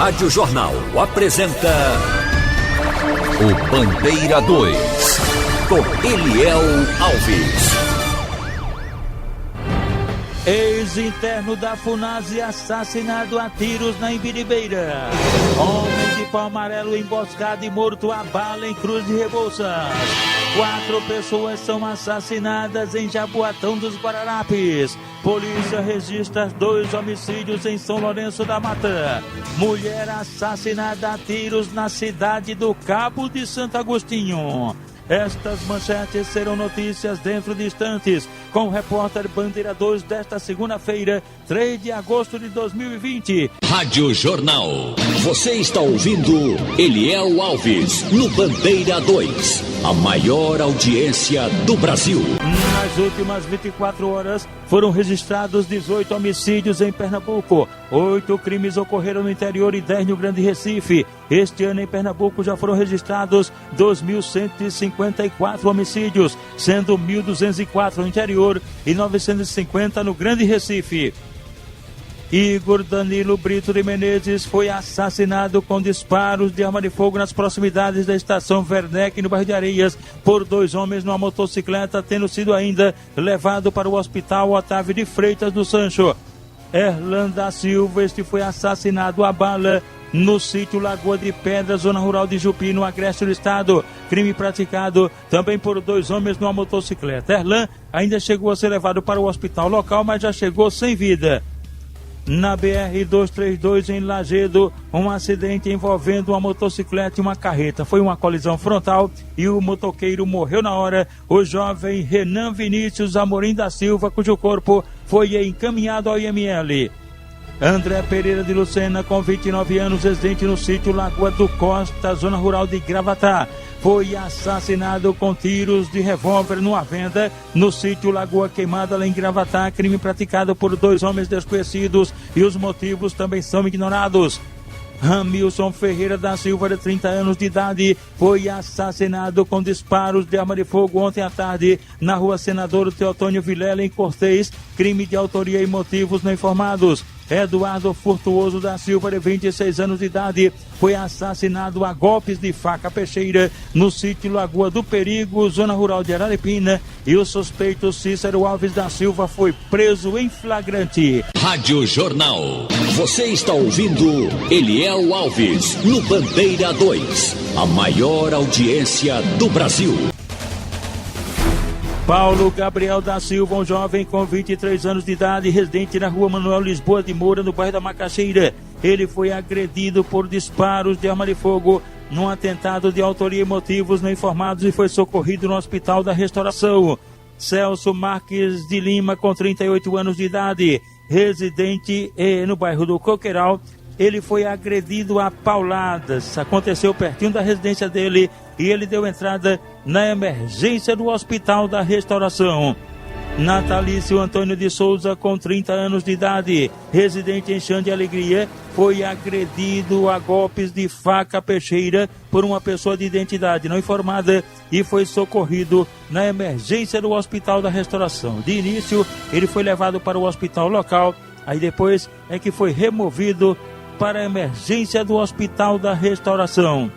Rádio Jornal apresenta o Bandeira 2, com Eliel Alves. Ex-interno da FUNASE assassinado a tiros na Imbiribeira. Homem de pau amarelo emboscado e morto a bala em Cruz de Rebouças. 4 pessoas são assassinadas em Jaboatão dos Guararapes. Polícia registra 2 homicídios em São Lourenço da Mata. Mulher assassinada a tiros na cidade do Cabo de Santo Agostinho. Estas manchetes serão notícias dentro de instantes, com o repórter Bandeira 2 desta segunda-feira, 3 de agosto de 2020. Rádio Jornal. Você está ouvindo Eliel Alves, no Bandeira 2, a maior audiência do Brasil. Nas últimas 24 horas, foram registrados 18 homicídios em Pernambuco. 8 crimes ocorreram no interior e 10 no Grande Recife. Este ano em Pernambuco já foram registrados 2.154 homicídios, sendo 1.204 no interior e 950 no Grande Recife. Igor Danilo Brito de Menezes foi assassinado com disparos de arma de fogo nas proximidades da estação Werneck, no bairro de Areias, por 2 homens numa motocicleta, tendo sido ainda levado para o hospital Otávio de Freitas do Sancho. Erlan da Silva, este foi assassinado a bala no sítio Lagoa de Pedra, zona rural de Jupi, no agreste do estado. Crime praticado também por 2 homens numa motocicleta. Erlan ainda chegou a ser levado para o hospital local, mas já chegou sem vida. Na BR-232 em Lagedo, um acidente envolvendo uma motocicleta e uma carreta. Foi uma colisão frontal e o motoqueiro morreu na hora. O jovem Renan Vinícius Amorim da Silva, cujo corpo foi encaminhado ao IML. André Pereira de Lucena, com 29 anos, residente no sítio Lagoa do Costa, zona rural de Gravatá, foi assassinado com tiros de revólver numa venda no sítio Lagoa Queimada, lá em Gravatá. Crime praticado por 2 homens desconhecidos e os motivos também são ignorados. Ramilson Ferreira da Silva, de 30 anos de idade, foi assassinado com disparos de arma de fogo ontem à tarde na rua Senador Teotônio Vilela, em Cortês. Crime de autoria e motivos não informados. Eduardo Furtuoso da Silva, de 26 anos de idade, foi assassinado a golpes de faca peixeira no sítio Lagoa do Perigo, zona rural de Araripina, e o suspeito Cícero Alves da Silva foi preso em flagrante. Rádio Jornal. Você está ouvindo Eliel Alves, no Bandeira 2, a maior audiência do Brasil. Paulo Gabriel da Silva, um jovem com 23 anos de idade, residente na rua Manuel Lisboa de Moura, no bairro da Macaxeira. Ele foi agredido por disparos de arma de fogo num atentado de autoria e motivos não informados e foi socorrido no Hospital da Restauração. Celso Marques de Lima, com 38 anos de idade, residente no bairro do Coqueiral. Ele foi agredido a pauladas. Aconteceu pertinho da residência dele e ele deu entrada na emergência do Hospital da Restauração. Natalício Antônio de Souza, com 30 anos de idade, residente em Xande Alegria, foi agredido a golpes de faca peixeira por uma pessoa de identidade não informada e foi socorrido na emergência do Hospital da Restauração. De início, ele foi levado para o hospital local, aí depois é que foi removido para a emergência do Hospital da Restauração.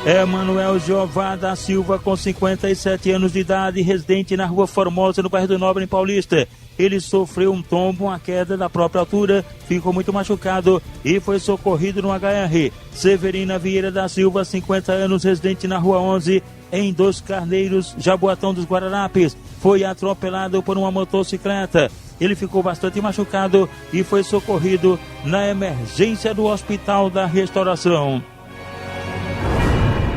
Emanuel Jeová da Silva, com 57 anos de idade, residente na Rua Formosa, no bairro do Nobre, em Paulista. Ele sofreu um tombo, uma queda da própria altura, ficou muito machucado e foi socorrido no HR. Severina Vieira da Silva, 50 anos, residente na Rua 11, em Dos Carneiros, Jaboatão dos Guararapes, foi atropelado por uma motocicleta. Ele ficou bastante machucado e foi socorrido na emergência do Hospital da Restauração.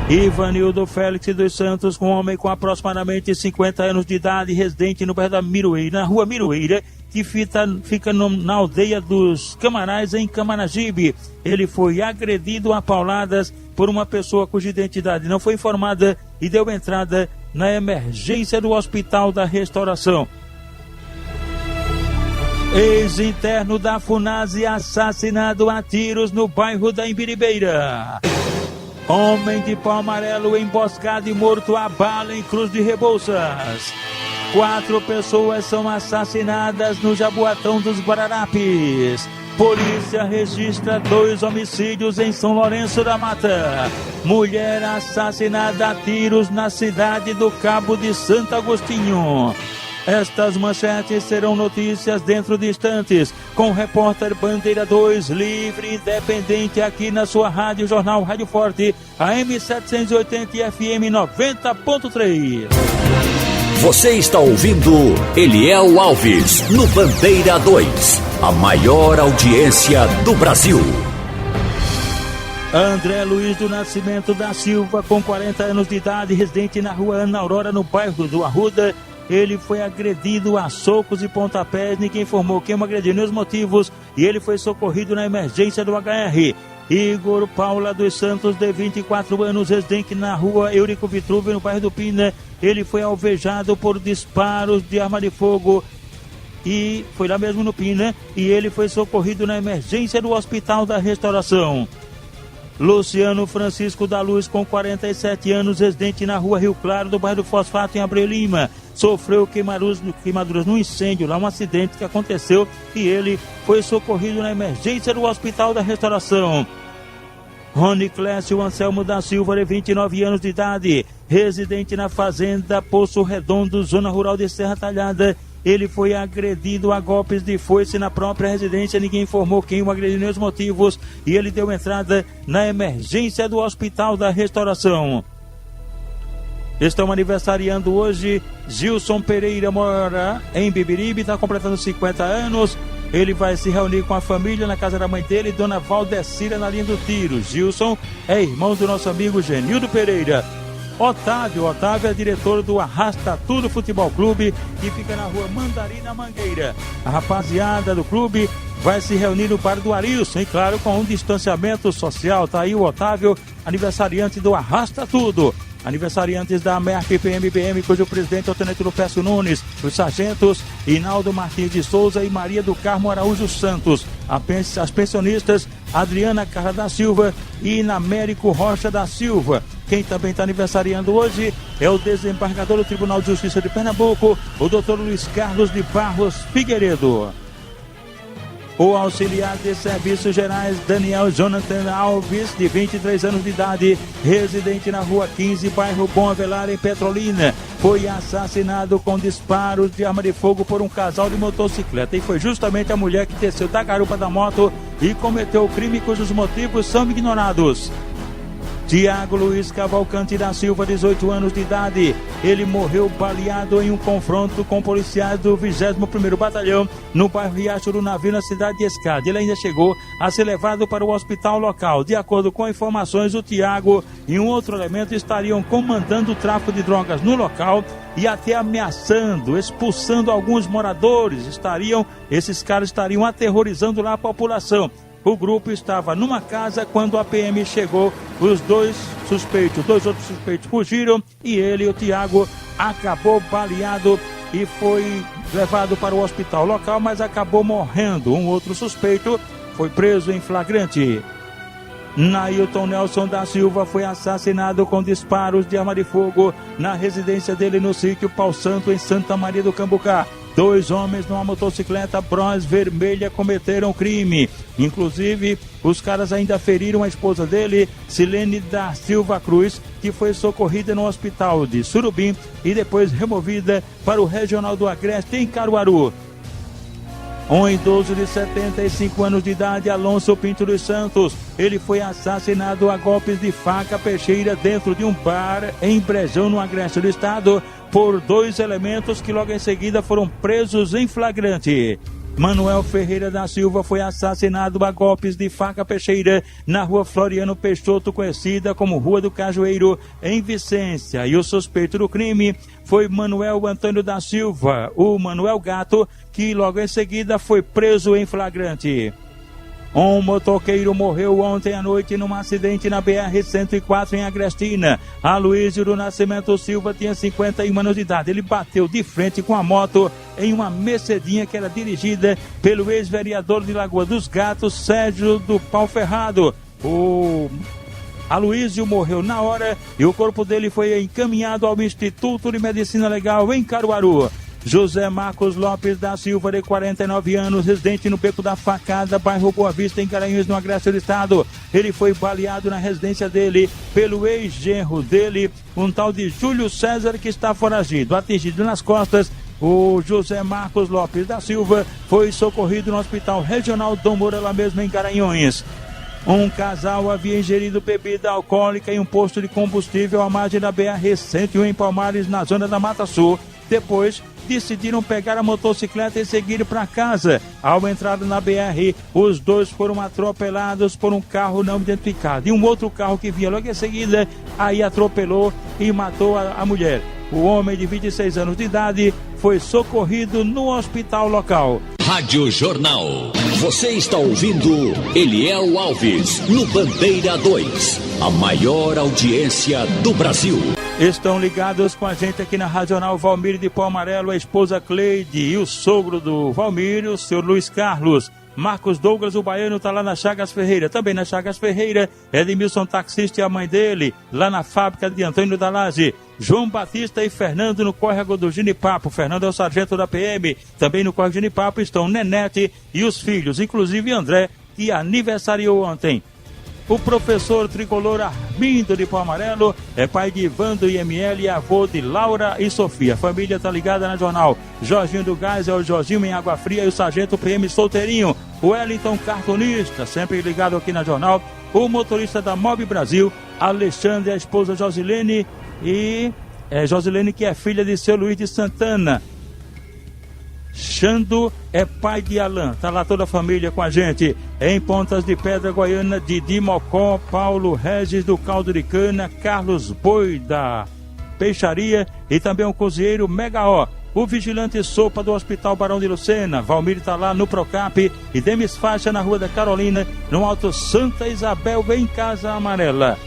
Ivanildo Félix dos Santos, um homem com aproximadamente 50 anos de idade, residente no bairro da Miroeira, na Rua Miroeira, que fica na aldeia dos Camarais, em Camaragibe. Ele foi agredido a pauladas por uma pessoa cuja identidade não foi informada e deu entrada na emergência do Hospital da Restauração. Ex-interno da FUNASE assassinado a tiros no bairro da Imbiribeira. Homem de pau amarelo emboscado e morto a bala em Cruz de Rebouças. 4 pessoas são assassinadas no Jaboatão dos Guararapes. Polícia registra 2 homicídios em São Lourenço da Mata. Mulher assassinada a tiros na cidade do Cabo de Santo Agostinho. Estas manchetes serão notícias dentro de instantes, com o repórter Bandeira 2, livre e independente, aqui na sua Rádio Jornal Rádio Forte, AM 780 e FM 90.3. Você está ouvindo Eliel Alves, no Bandeira 2, a maior audiência do Brasil. André Luiz do Nascimento da Silva, com 40 anos de idade, residente na rua Ana Aurora, no bairro do Arruda. Ele foi agredido a socos e pontapés. Ninguém informou quem o agrediu nem os motivos, e ele foi socorrido na emergência do HR. Igor Paula dos Santos, de 24 anos, residente na rua Eurico Vitruvio, no bairro do Pina. Ele foi alvejado por disparos de arma de fogo e foi lá mesmo no Pina, e ele foi socorrido na emergência do Hospital da Restauração. Luciano Francisco da Luz, com 47 anos, residente na rua Rio Claro, do bairro do Fosfato, em Abreu Lima, sofreu queimaduras no incêndio, lá um acidente que aconteceu, e ele foi socorrido na emergência do Hospital da Restauração. Rony Clécio Anselmo da Silva, de 29 anos de idade, residente na fazenda Poço Redondo, zona rural de Serra Talhada. Ele foi agredido a golpes de foice na própria residência. Ninguém informou quem o agrediu nem os motivos, e ele deu entrada na emergência do Hospital da Restauração. Estão aniversariando hoje Gilson Pereira, mora em Bibiribe, está completando 50 anos. Ele vai se reunir com a família na casa da mãe dele, Dona Valdecira, na linha do tiro. Gilson é irmão do nosso amigo Genildo Pereira. Otávio é diretor do Arrasta Tudo Futebol Clube, que fica na rua Mandarina Mangueira. A rapaziada do clube vai se reunir no bar do Arilson, e claro, com um distanciamento social. Tá aí o Otávio, aniversariante do Arrasta Tudo. Aniversariantes da MERP PMBM, cujo presidente é o tenente Lupécio Nunes, os sargentos Inaldo Martins de Souza e Maria do Carmo Araújo Santos, as pensionistas Adriana Carla da Silva e Inamérico Rocha da Silva. Quem também está aniversariando hoje é o desembargador do Tribunal de Justiça de Pernambuco, o doutor Luiz Carlos de Barros Figueiredo. O auxiliar de serviços gerais Daniel Jonathan Alves, de 23 anos de idade, residente na rua 15, bairro Bom Avelar, em Petrolina, foi assassinado com disparos de arma de fogo por um casal de motocicleta. E foi justamente a mulher que desceu da garupa da moto e cometeu o crime, cujos motivos são ignorados. Tiago Luiz Cavalcante da Silva, 18 anos de idade. Ele morreu baleado em um confronto com policiais do 21º Batalhão no bairro Riacho do Navio, na cidade de Escada. Ele ainda chegou a ser levado para o hospital local. De acordo com informações, o Tiago e um outro elemento estariam comandando o tráfico de drogas no local e até ameaçando, expulsando alguns moradores. Esses caras estariam aterrorizando lá a população. O grupo estava numa casa quando a PM chegou. Os dois outros suspeitos fugiram, e o Tiago, acabou baleado e foi levado para o hospital local, mas acabou morrendo. Um outro suspeito foi preso em flagrante. Nailton Nelson da Silva foi assassinado com disparos de arma de fogo na residência dele no sítio Pau Santo, em Santa Maria do Cambucá. 2 homens numa motocicleta Bronze vermelha cometeram crime. Inclusive, os caras ainda feriram a esposa dele, Silene da Silva Cruz, que foi socorrida no hospital de Surubim e depois removida para o Regional do Agreste, em Caruaru. Um idoso de 75 anos de idade, Alonso Pinto dos Santos, ele foi assassinado a golpes de faca peixeira dentro de um bar em Brejão, no Agreste do Estado, por 2 elementos que logo em seguida foram presos em flagrante. Manuel Ferreira da Silva foi assassinado a golpes de faca peixeira na rua Floriano Peixoto, conhecida como Rua do Cajueiro, em Vicência. E o suspeito do crime foi Manuel Antônio da Silva, o Manuel Gato, que logo em seguida foi preso em flagrante. Um motoqueiro morreu ontem à noite num acidente na BR-104 em Agrestina. Aloysio do Nascimento Silva tinha 51 anos de idade. Ele bateu de frente com a moto em uma Mercedinha que era dirigida pelo ex-vereador de Lagoa dos Gatos, Sérgio do Pau Ferrado. O Aloysio morreu na hora e o corpo dele foi encaminhado ao Instituto de Medicina Legal em Caruaru. José Marcos Lopes da Silva, de 49 anos, residente no Beco da Facada, bairro Boa Vista, em Garanhuns, no Agreste do Estado. Ele foi baleado na residência dele pelo ex-genro dele, um tal de Júlio César, que está foragido. Atingido nas costas, o José Marcos Lopes da Silva foi socorrido no Hospital Regional Dom Moura, lá mesmo em Garanhuns. Um casal havia ingerido bebida alcoólica em um posto de combustível à margem da BR-101 em Palmares, na zona da Mata Sul. Depois, decidiram pegar a motocicleta e seguir para casa. Ao entrar na BR, os dois foram atropelados por um carro não identificado. E um outro carro que vinha logo em seguida, aí atropelou e matou a mulher. O homem de 26 anos de idade foi socorrido no hospital local. Rádio Jornal. Você está ouvindo Eliel Alves, no Bandeira 2. A maior audiência do Brasil. Estão ligados com a gente aqui na Regional Valmir de Pau Amarelo, a esposa Cleide e o sogro do Valmir, o senhor Luiz Carlos. Marcos Douglas, o baiano, está lá na Chagas Ferreira. Também na Chagas Ferreira, Edmilson taxista e a mãe dele, lá na fábrica de Antônio da Laje. João Batista e Fernando no córrego do Ginipapo. Fernando é o sargento da PM. Também no córrego do Ginipapo estão Nenete e os filhos, inclusive André, que aniversariou ontem. O professor tricolor Armindo de Pau Amarelo é pai de Ivando e ML e avô de Laura e Sofia. A família está ligada na Jornal. Jorginho do Gás é o Jorginho em Água Fria e o sargento PM solteirinho. O Wellington cartunista, sempre ligado aqui na Jornal. O motorista da Mob Brasil, Alexandre, a esposa Josilene e Josilene, que é filha de seu Luiz de Santana. Xando é pai de Alain, tá lá toda a família com a gente. Em Pontas de Pedra, Goiânia, Didi Mocó, Paulo Regis do Caldo de Cana, Carlos Boi da Peixaria e também o cozinheiro Mega O. O vigilante Sopa do Hospital Barão de Lucena, Valmir tá lá no Procap e Demis Faixa na Rua da Carolina, no Alto Santa Isabel, em Casa Amarela.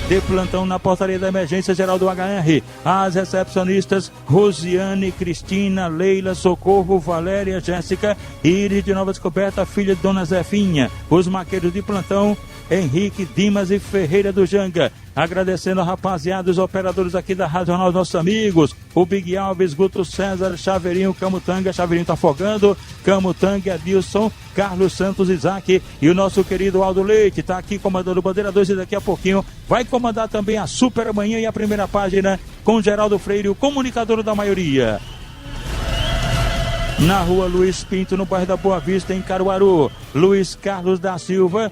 De plantão na portaria da emergência geral do HR, as recepcionistas Rosiane, Cristina, Leila, Socorro, Valéria, Jéssica, Iris de Nova Descoberta, filha de Dona Zefinha. Os maqueiros de plantão, Henrique, Dimas e Ferreira do Janga. Agradecendo a rapaziada, os operadores aqui da Rádio Jornal, nossos amigos, o Big Alves, Guto César, Chaveirinho, Camutanga, Chaveirinho tá afogando, Camutanga, Adilson, Carlos Santos, Isaac e o nosso querido Aldo Leite, tá aqui comandando o Bandeira 2 e daqui a pouquinho vai comandar também a Super Manhã e a primeira página com Geraldo Freire, o comunicador da maioria. Na Rua Luiz Pinto, no bairro da Boa Vista, em Caruaru, Luiz Carlos da Silva,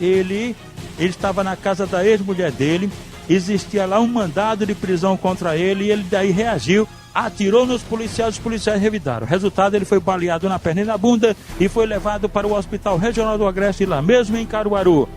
ele estava na casa da ex-mulher dele, existia lá um mandado de prisão contra ele e ele daí reagiu, atirou nos policiais, os policiais revidaram. Resultado, ele foi baleado na perna e na bunda e foi levado para o Hospital Regional do Agreste, lá mesmo em Caruaru.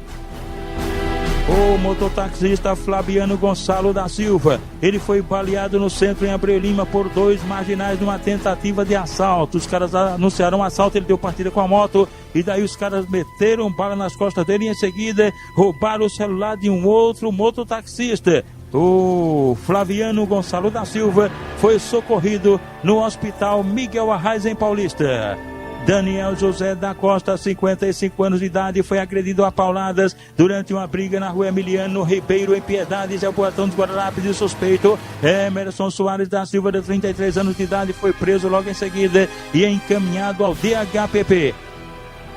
O mototaxista Flaviano Gonçalo da Silva, ele foi baleado no centro em Abreu Lima por dois marginais numa tentativa de assalto. Os caras anunciaram um assalto, ele deu partida com a moto e daí os caras meteram bala nas costas dele e em seguida roubaram o celular de um outro mototaxista. O Flaviano Gonçalo da Silva foi socorrido no Hospital Miguel Arraes, em Paulista. Daniel José da Costa, 55 anos de idade, foi agredido a pauladas durante uma briga na Rua Emiliano Ribeiro, em Piedades, é o portão dos Guararapes. E suspeito Emerson Soares da Silva, de 33 anos de idade, foi preso logo em seguida e encaminhado ao DHPP.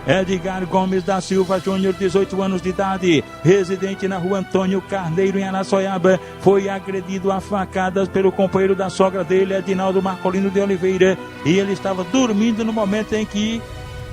Edgar Gomes da Silva Júnior, 18 anos de idade, residente na Rua Antônio Carneiro, em Araçoiaba, foi agredido a facadas pelo companheiro da sogra dele, Edinaldo Marcolino de Oliveira, e ele estava dormindo no momento em que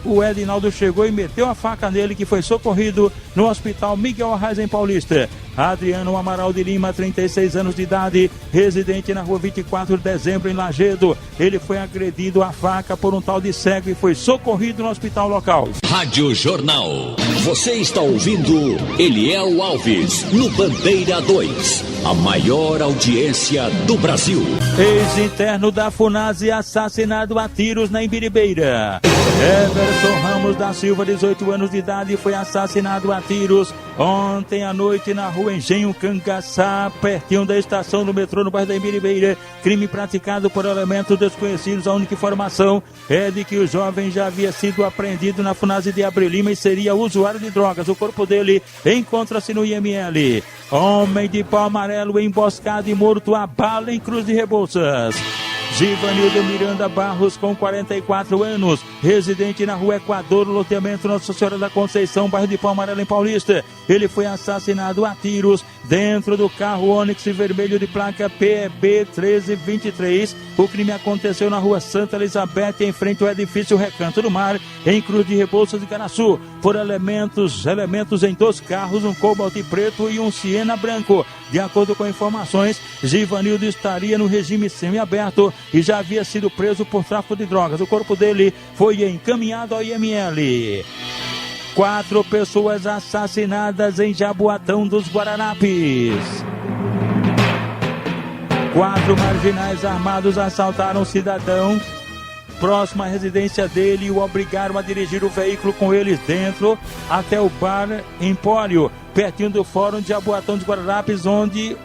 o Edinaldo chegou e meteu a faca nele, que foi socorrido no Hospital Miguel Arraes, em Paulista. Adriano Amaral de Lima, 36 anos de idade, residente na Rua 24 de Dezembro, em Lagedo. Ele foi agredido a faca por um tal de cego e foi socorrido no hospital local. Rádio Jornal. Você está ouvindo Eliel Alves, no Bandeira 2. A maior audiência do Brasil. Ex-interno da FUNASE assassinado a tiros na Imbiribeira. Everson Ramos da Silva, 18 anos de idade, foi assassinado a tiros ontem à noite na Rua Engenho Cangaçá, pertinho da estação do metrô, no bairro da Imbiribeira. Crime praticado por elementos desconhecidos. A única informação é de que o jovem já havia sido apreendido na FUNASE de Abreu Lima e seria usuário de drogas. O corpo dele encontra-se no IML. Homem de Pau Amarelo emboscado e morto a bala em Cruz de Rebouças. Givanildo Miranda Barros, com 44 anos, residente na rua Equador, loteamento Nossa Senhora da Conceição, bairro de Palmarela, em Paulista. Ele foi assassinado a tiros dentro do carro Onix vermelho de placa PEB 1323. O crime aconteceu na rua Santa Elizabeth, em frente ao edifício Recanto do Mar, em Cruz de Rebouças de Caraçu. Por elementos em 2 carros, um Cobalt preto e um Siena branco. De acordo com informações, Givanildo estaria no regime semiaberto e já havia sido preso por tráfico de drogas. O corpo dele foi encaminhado ao IML. 4 pessoas assassinadas em Jaboatão dos Guararapes. 4 marginais armados assaltaram um cidadão próximo à residência dele e o obrigaram a dirigir o veículo com eles dentro até o bar Empório, pertinho do Fórum de Jaboatão dos Guararapes, onde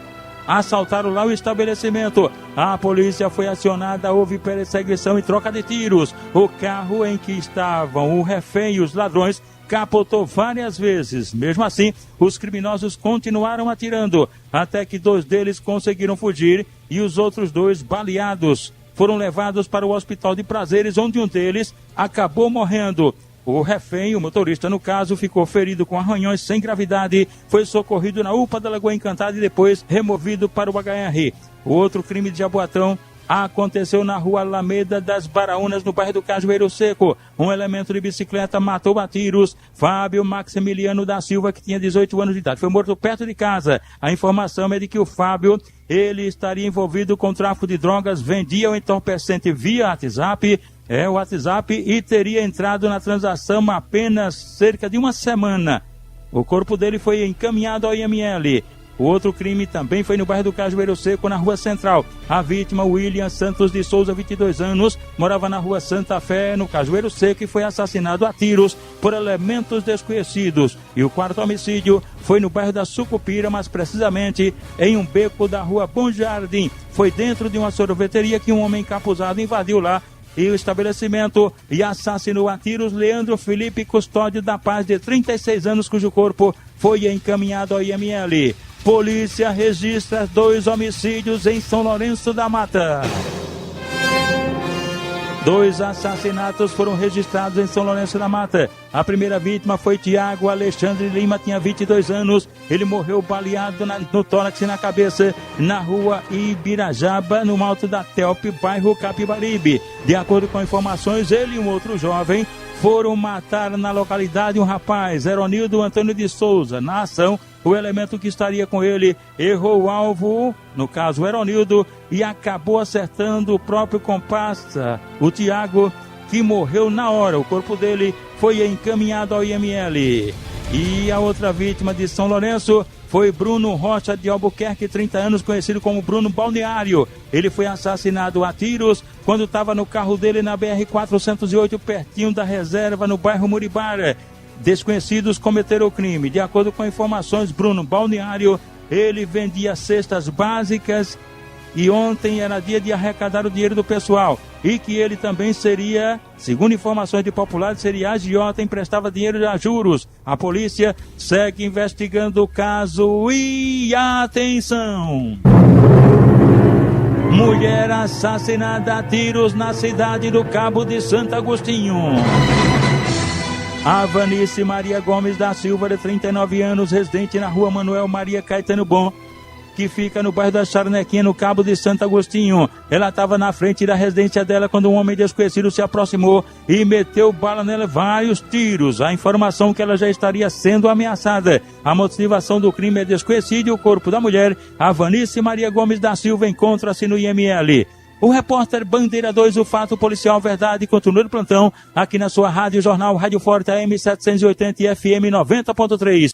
assaltaram lá o estabelecimento. A polícia foi acionada, houve perseguição e troca de tiros. O carro em que estavam o refém e os ladrões capotou várias vezes. Mesmo assim, os criminosos continuaram atirando, até que 2 deles conseguiram fugir e os outros 2, baleados, foram levados para o hospital de Prazeres, onde um deles acabou morrendo. O refém, o motorista no caso, ficou ferido com arranhões sem gravidade, foi socorrido na UPA da Lagoa Encantada e depois removido para o HR. O outro crime de Jaboatão aconteceu na rua Alameda das Baraunas, no bairro do Cajueiro Seco. Um elemento de bicicleta matou a tiros Fábio Maximiliano da Silva, que tinha 18 anos de idade. Foi morto perto de casa. A informação é de que o Fábio, ele estaria envolvido com tráfico de drogas, vendia o entorpecente via WhatsApp, e teria entrado na transação há apenas cerca de uma semana. O corpo dele foi encaminhado ao IML. O outro crime também foi no bairro do Cajueiro Seco, na Rua Central. A vítima, William Santos de Souza, 22 anos, morava na Rua Santa Fé, no Cajueiro Seco, e foi assassinado a tiros por elementos desconhecidos. E o 4º homicídio foi no bairro da Sucupira, mas precisamente em um beco da Rua Bom Jardim. Foi dentro de uma sorveteria que um homem encapuzado invadiu lá e o estabelecimento e assassinou a tiros Leandro Felipe Custódio da Paz, de 36 anos, cujo corpo foi encaminhado ao IML. Polícia registra 2 homicídios em São Lourenço da Mata. 2 assassinatos foram registrados em São Lourenço da Mata. A primeira vítima foi Tiago Alexandre Lima, tinha 22 anos. Ele morreu baleado no tórax e na cabeça, na rua Ibirajaba, no alto da Telpe, bairro Capibaribe. De acordo com informações, ele e um outro jovem foram matar na localidade um rapaz, Eronildo Antônio de Souza. Na ação, o elemento que estaria com ele errou o alvo, no caso o Eronildo, e acabou acertando o próprio comparsa, o Tiago, que morreu na hora. O corpo dele foi encaminhado ao IML. E a outra vítima de São Lourenço foi Bruno Rocha de Albuquerque, 30 anos, conhecido como Bruno Balneário. Ele foi assassinado a tiros quando estava no carro dele na BR-408, pertinho da reserva, no bairro Muribara. Desconhecidos cometeram o crime. De acordo com informações, Bruno Balneário, ele vendia cestas básicas e ontem era dia de arrecadar o dinheiro do pessoal. E que ele também seria, segundo informações de populares, seria agiota, emprestava dinheiro a juros. A polícia segue investigando o caso e atenção! Mulher assassinada a tiros na cidade do Cabo de Santo Agostinho. A Vanice Maria Gomes da Silva, de 39 anos, residente na rua Manuel Maria Caetano Bom, que fica no bairro da Charnequinha, no Cabo de Santo Agostinho. Ela estava na frente da residência dela quando um homem desconhecido se aproximou e meteu bala nela, vários tiros. A informação que ela já estaria sendo ameaçada. A motivação do crime é desconhecida e o corpo da mulher, a Vanice Maria Gomes da Silva, encontra-se no IML. O repórter Bandeira 2, o fato policial verdade, continua no plantão, aqui na sua Rádio Jornal Rádio Forte AM 780 e FM 90.3.